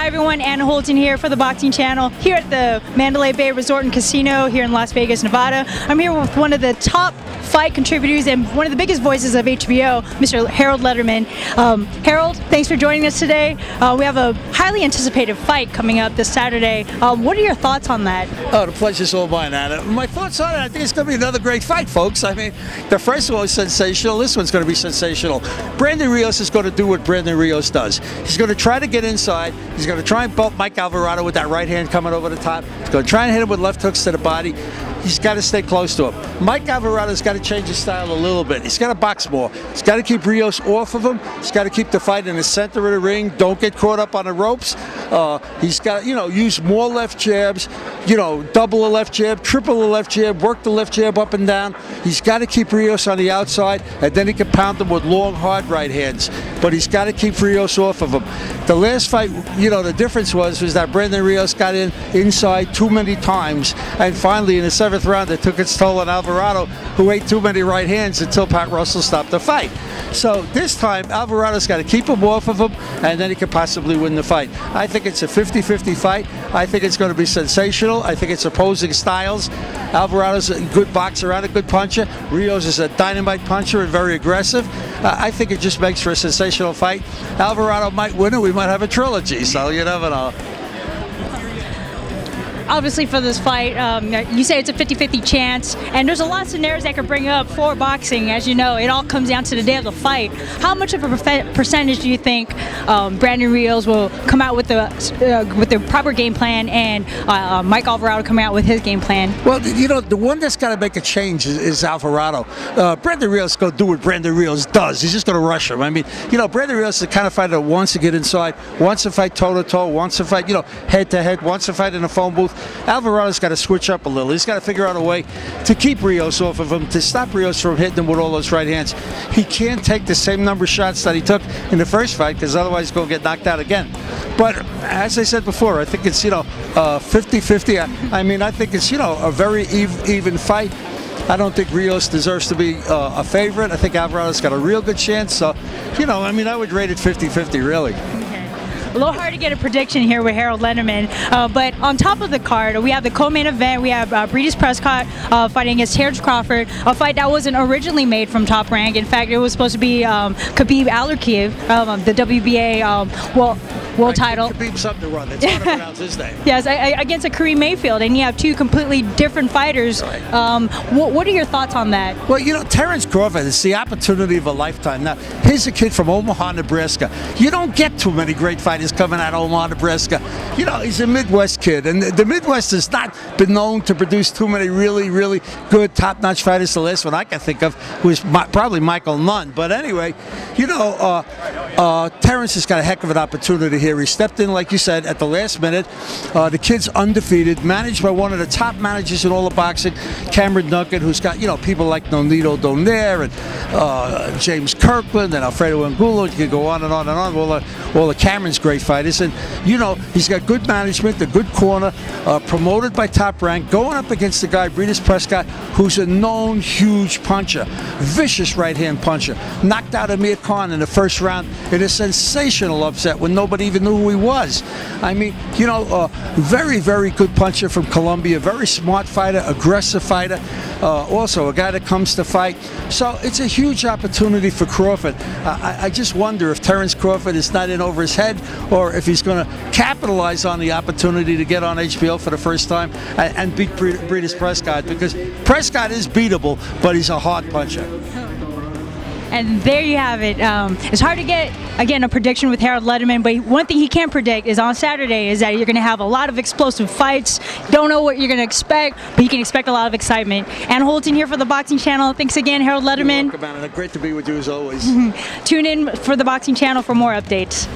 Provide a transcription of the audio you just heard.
Hi everyone, Ana Julaton here for the Boxing Channel, here at the Mandalay Bay Resort and Casino here in Las Vegas, Nevada. I'm here with one of the top fight contributors and one of the biggest voices of HBO, Mr. Harold Lederman. Harold, thanks for joining us today. We have a highly anticipated fight coming up this Saturday. What are your thoughts on that? Oh, the pleasure's all mine, Anna. My thoughts on it, I think it's going to be another great fight, folks. I mean, the first one was sensational. This one's going to be sensational. Brandon Rios is going to do what Brandon Rios does. He's going to try to get inside. He's going to try and bump Mike Alvarado with that right hand coming over the top. He's going to try and hit him with left hooks to the body. He's got to stay close to him. Mike Alvarado's got to change his style a little bit. He's got to box more. He's got to keep Rios off of him. He's got to keep the fight in the center of the ring. Don't get caught up on the ropes. He's got to, use more left jabs. Double a left jab, triple a left jab, work the left jab up and down. He's got to keep Rios on the outside, and then he can pound him with long, hard right hands. But he's got to keep Rios off of him. The last fight, the difference was that Brandon Rios got inside too many times, and finally in the 7th round it took its toll on Alvarado, who ate too many right hands until Pat Russell stopped the fight. So this time Alvarado's got to keep him off of him, and then he could possibly win the fight. I think it's a 50-50 fight. I think it's going to be sensational. I think it's opposing styles. Alvarado's a good boxer and a good puncher. Rios is a dynamite puncher and very aggressive. I think it just makes for a sensational fight. Alvarado might win it. We might have a trilogy, so you never know. Obviously for this fight, you say it's a 50-50 chance, and there's a lot of scenarios that could bring up for boxing. As you know, it all comes down to the day of the fight. How much of a percentage do you think Brandon Rios will come out with the proper game plan, and Mike Alvarado come out with his game plan? Well, the one that's got to make a change is Alvarado. Brandon Rios is going to do what Brandon Rios does. He's just going to rush him. I mean, Brandon Rios is the kind of fighter that wants to get inside, wants to fight toe-to-toe, wants to fight, head-to-head, wants to fight in a phone booth. Alvarado's got to switch up a little. He's got to figure out a way to keep Rios off of him, to stop Rios from hitting him with all those right hands. He can't take the same number of shots that he took in the first fight, because otherwise he's going to get knocked out again. But as I said before, I think it's 50-50. I mean, I think it's a very even fight. I don't think Rios deserves to be a favorite. I think Alvarado's got a real good chance. So, I would rate it 50-50, really. A little hard to get a prediction here with Harold Lederman, but on top of the card, we have the co-main event. We have Breidis Prescott fighting against Terence Crawford, a fight that wasn't originally made from Top Rank. In fact, it was supposed to be Khabib Alikiev, the WBA world title. Khabib something to run. It's hard to pronounce his name. Yes, against a Kareem Mayfield, and you have two completely different fighters. Right. What are your thoughts on that? Well, Terence Crawford, it's the opportunity of a lifetime. Now, here's a kid from Omaha, Nebraska. You don't get too many great fighters coming out of Omaha, Nebraska. He's a Midwest kid, and the Midwest has not been known to produce too many really, really good, top-notch fighters. The last one I can think of was probably Michael Nunn. But anyway, Terence has got a heck of an opportunity here. He stepped in, like you said, at the last minute. The kid's undefeated, managed by one of the top managers in all of boxing, Cameron Duncan, who's got people like Nonito Donaire and James Kirkland and Alfredo Angulo. You can go on and on and on. All the Cameron's great fighters, and he's got good management, a good corner, promoted by Top Rank, going up against the guy Breidis Prescott, who's a known huge puncher, vicious right-hand puncher. Knocked out Amir Khan in the first round in a sensational upset when nobody even knew who he was. I mean, very, very good puncher from Colombia, very smart fighter, aggressive fighter, also a guy that comes to fight. So it's a huge opportunity for Crawford. I just wonder if Terence Crawford is not in over his head, or if he's going to capitalize on the opportunity to get on HBO for the first time and beat Breidis Prescott, because Prescott is beatable, but he's a hard puncher. And there you have it. It's hard to get, again, a prediction with Harold Lederman, but one thing he can predict is on Saturday is that you're going to have a lot of explosive fights. Don't know what you're going to expect, but you can expect a lot of excitement. Ana Julaton here for the Boxing Channel. Thanks again, Harold Lederman. You're welcome, Anna. Great to be with you as always. Tune in for the Boxing Channel for more updates.